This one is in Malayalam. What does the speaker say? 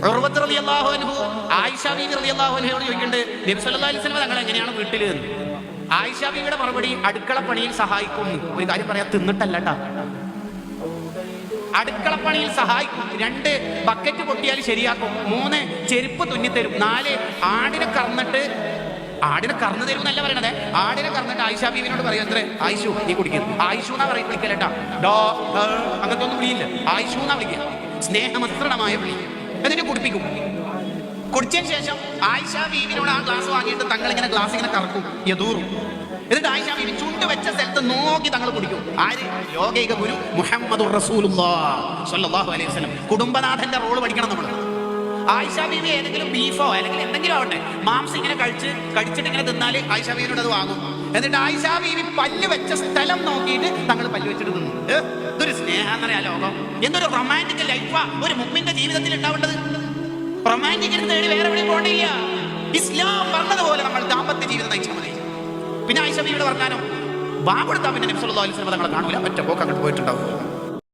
ഉർവത്ത് റളിയല്ലാഹു അൻഹു ആയിഷ ബീവി റളിയല്ലാഹു അൻഹയോട് ചോദിക്കുന്നുണ്ട്, നബി സല്ലല്ലാഹു അലൈഹി വസല്ലം തങ്ങൾ എങ്ങനെയാണ് വീട്ടിൽ എന്ന്. ആയിഷ ബീവിയുടെ മറുപടി, അടുക്കളപ്പണിയിൽ സഹായിക്കുന്നു. ഒരു കാര്യം പറയാ, തിന്നിട്ടല്ല കേട്ടാ, അടുക്കളപ്പണിയിൽ സഹായിക്കും. 2 ബക്കറ്റ് പൊട്ടിയാൽ ശരിയാക്കും. 3 ചെരുപ്പ് തുന്നിത്തരും. 4 ആടിനെ കറന്നിട്ട്, ആടിനെ കറന്നു തരും എന്നല്ല പറയണത്, ആടിനെ കറന്നിട്ട് ആയിഷ ബീവിനോട് പറയും, എത്ര ആയിഷു നീ കുടിക്കും. ആയിഷു എന്നാ പറയും, വിളിക്കലേട്ടാ, അങ്ങനത്തെ ഒന്നും വിളിയില്ല, ആയിഷു എന്നാ വിളിക്കുക, സ്നേഹമസൃണമായ വിളി. എന്നിട്ട് കുടിപ്പിക്കും. കുടിച്ചതിന് ശേഷം ആയിഷ ബീവിനോട് ആ ഗ്ലാസ് വാങ്ങിയിട്ട് തങ്ങൾ ഇങ്ങനെ ഗ്ലാസ് ഇങ്ങനെ കറക്കും, യദൂറും. എന്നിട്ട് ആയിഷ ബീവി ചുണ്ട് വെച്ച സ്ഥലത്ത് നോക്കി തങ്ങൾ കുടിക്കും. ആര്? ലോകൈക ഗുരു മുഹമ്മദുർ റസൂലുള്ളാഹി സ്വല്ലല്ലാഹു അലൈഹി വസല്ലം. കുടുംബനാഥന്റെ റോള് പഠിക്കണം നമ്മൾ. ആയിഷ ബീവി ഏതെങ്കിലും ബീഫോ അല്ലെങ്കിൽ എന്തെങ്കിലും ആവട്ടെ, മാംസം ഇങ്ങനെ കഴിച്ചിട്ട് ഇങ്ങനെ തിന്നാല് ആയിഷ ബീവിനോട് അത് വാങ്ങും. എന്നിട്ട് ആയിഷ ബീവി പല്ല് വെച്ച സ്ഥലം നോക്കിയിട്ട് തങ്ങൾ പല്ല് വെച്ചിട്ട് തിന്നു. ഇതൊരു സ്നേഹം എന്നറിയാ ലോകം. എന്തൊരു റൊമാൻറ്റിക് ലൈഫാ ഒരു മുഅ്മിന്റെ ജീവിതത്തിൽ ഉണ്ടാവേണ്ടത്. റൊമാൻറ്റിക്കിന് തേടി വേറെ എവിടെയും പോകണ്ടില്ല. ഇസ്ലാം പറഞ്ഞതുപോലെ നമ്മൾ ദാമ്പത്യ ജീവിതം നയിച്ചാൽ മതി. പിന്നെ ആയിഷ ബീവിയുടെ പറഞ്ഞാലോ, ബാങ്ക് കൊടുത്താൽ പിന്നെ നബി സല്ലല്ലാഹു അലൈഹി വസല്ലം തങ്ങളെ കാണൂല, ഒറ്റ പോക്ക് അങ്ങോട്ട് പോയിട്ടുണ്ടാവും.